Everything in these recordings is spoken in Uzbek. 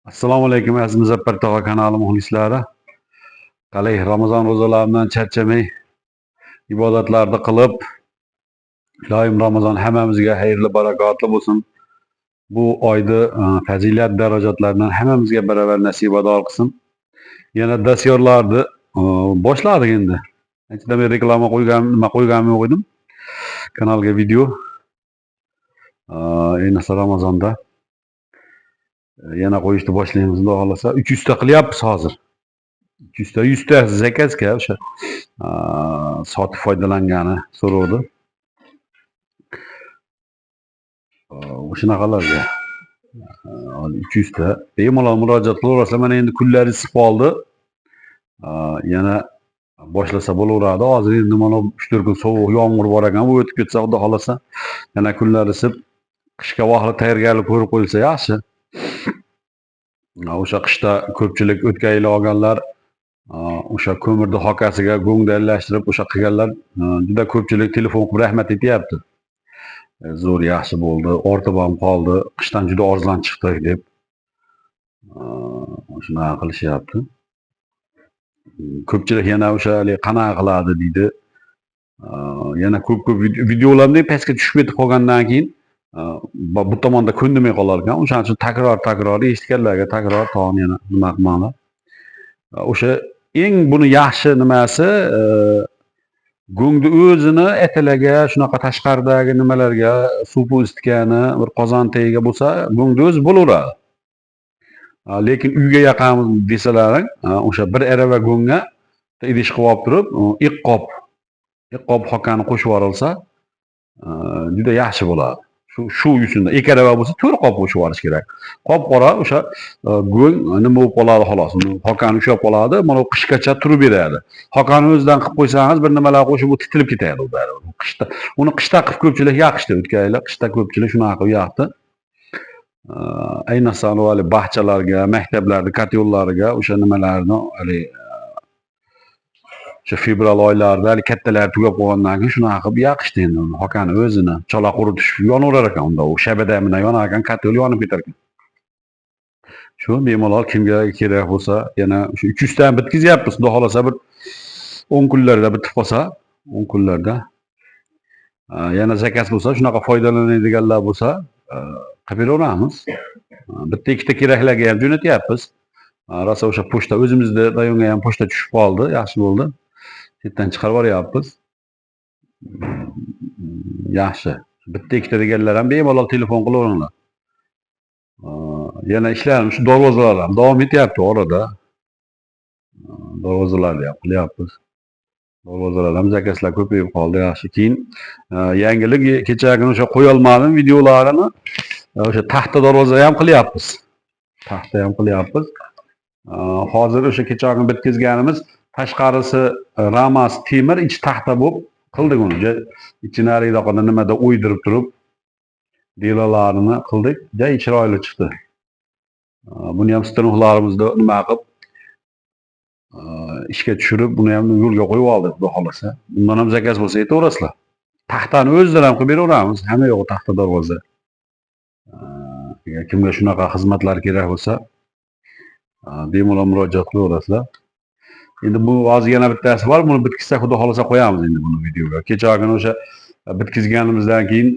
Assalomu alaykum aziz Muzaffar tog'a kanali muxlislari. Qalay Ramazon ro'zalaridan charchamay ibodatlarni qilib, iloyim Ramazon hammamizga xayrli barakotli bo'lsin. Bu oyda fazilat darajatlaridan hammamizga baravar nasibador qilsin. Yana dastyorlarni boshladik endi. Anchadan beri reklama qo'yganman qo'ydim. Kanalga video. Ayniqsa Ramazonda yana qo'yishni boshlaymiz xudo xolasa. 300 ta qilyapmiz hozir. 200 ta 100 ta zakazga o'sha sotib foydalangani so'rovdi. O'shanaqalarga 300 ta bemalol murojaat qilaverasizlar. Mana endi kunlar isib qoldi. Yana boshlasa bo'laveradi. Hozir endi mana 3-4 kun sovuq, yomg'ir bor ekan. Bu o'tib ketsa xudo xolasa yana kunlar isib qishga vaqtli tayyorgarlik ko'rib qo'yilsa yaxshi. O'sha qishda ko'pchilik o'tgan yil olganlar o'sha ko'mirni hokasiga go'ngda aralashtirib o'sha qilganlar juda ko'pchilik telefon qilib rahmat aytyapti. Zo'r yaxshi bo'ldi, ortib ham qoldi, qishdan juda arzon chiqdi deb shunaqa qilishyapti. Ko'pchilik yana o'sha qanaqa qiladi deydi. Yana ko'p videolarni pastga tushib ketib qolgandan keyin bu tomonda ko'ndimay qolar ekan. O'shaning uchun takror eshitganlarga takror tag'in yana nima qilmanglar. O'sha eng buni yaxshi nimasi go'ngni o'zini etalaga, shunaqa tashqaridagi nimalarga suv isitgani, bir qozon tagiga bo'lsa, go'ngni o'zi bo'laveradi. Lekin uyga yaqamiz desalaring, o'sha bir arava go'ngga idish qilib olib turib, iqqop hokani qo'shib yuborilsa, juda yaxshi bo'ladi. Shu uchun ikki arava bo'lsa 4 qop qo'shib yuborish kerak. Qop-qora o'sha go'ng nima bo'lib qoladi xolos. Hokani ushlab qoladi, mana qishgacha turib beradi. Hokani o'zidan qilib qo'ysangiz, bir nimalar qo'shib u titilib ketadi u bari. Uni qishda qilib ko'pchilik yoqishdi o'tgan yil. Qishda ko'pchilik shunaqa qilib yoqdi. Ayniqsa hali bog'chalarga, maktablarga, katyollariga o'sha nimalarni o'sha fevral oylarida kattalar tugab qolgandan keyin shunaqa qilib yoqishdi endi uni hokani o'zini. Chola quritish yonaverar ekan unda. U shabada bilan yonar ekan, katyol yonib ketar ekan. Shu bemalol kimga kerak bo'lsa, yana o'sha 300 tani bitkizyapmiz. Xudo xolasa bir 10 kunlarda bitib qolsa, 10 kunlarda yana zakaz bo'lsa, shunaqa foydalanadiganlar bo'lsa, qilib beraveramiz. Bitta ikkita keraklarga ham jo'natyapmiz. Rosa o'sha pochta o'zimizda rayonga ham pochta tushib qoldi, yaxshi bo'ldi. Chetdan chiqarib yuboryapmiz. Yaxshi. Bitta ikkita deganlar ham bemalol telefon qilaveringlar. Yana ishlarimiz shu darvozalar ham davom etyapti orada. Darvozalarni ham qilyapmiz. Darvozalar ham zakazlar ko'payib qoldi, yaxshi. Keyin yangilik kechagina o'sha qo'ya olmadim videolarini. O'sha taxta darvoza ham qilyapmiz. Taxta ham qilyapmiz. Hozir o'sha kechagina bitkazganimiz tashqarisi ramas temir, ichi taxta bo'lib qildik uni. Ichini ariqda nimada o'ydirib turib delalarini qildik. Juda chiroyli chiqdi. Buni ham stenoxlarimizni nima qilib ishga tushirib, buni ham yo'lga qo'yib oldik, xudo xolasa. Bundan ham zakaz bo'lsa aytaverasizlar. Taxtani o'zlari ham qilib beraveramiz. Hamma yo'q taxta darvoza. Kimga shunaqa xizmatlar kerak bo'lsa, bemalol murojaat qilaverasizlar. Endi bu hozir yana bittasi bor, buni bitkizsak xudo xolasa qo'yamiz endi buni videoga. Kechagina o'sha bitkizganimizdan keyin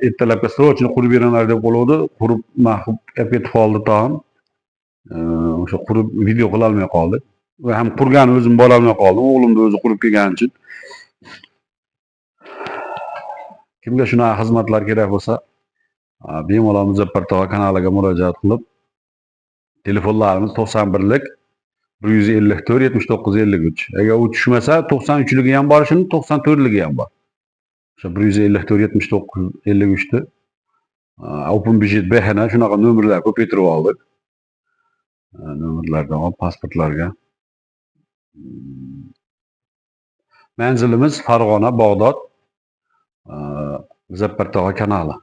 ertalabga srochni qurib beringlar deb bo'ldi. Qurib mahbub ketib qoldi tag'in. O'sha qurib video qila olmay qoldik. Va ham qurgan o'zim bora olmay qoldim. O'g'limni o'zi qurib kelgani uchun. Kimga shunaqa xizmatlar kerak bo'lsa, bemalol Muzaffar tog'a kanaliga murojaat qilib, telefonlarimiz 91lik 154 79 53. Agar u tushmasa 93ligi ham bor, shuni 94ligi ham bor. O'sha 154 79 53 ni Open Budget BH'na shunaqa nomerlar ko'paytirib oldik. Nomerlardan olib pasportlarga. Manzilimiz Farg'ona, Bag'dod, Muzaffar tog'a kanali.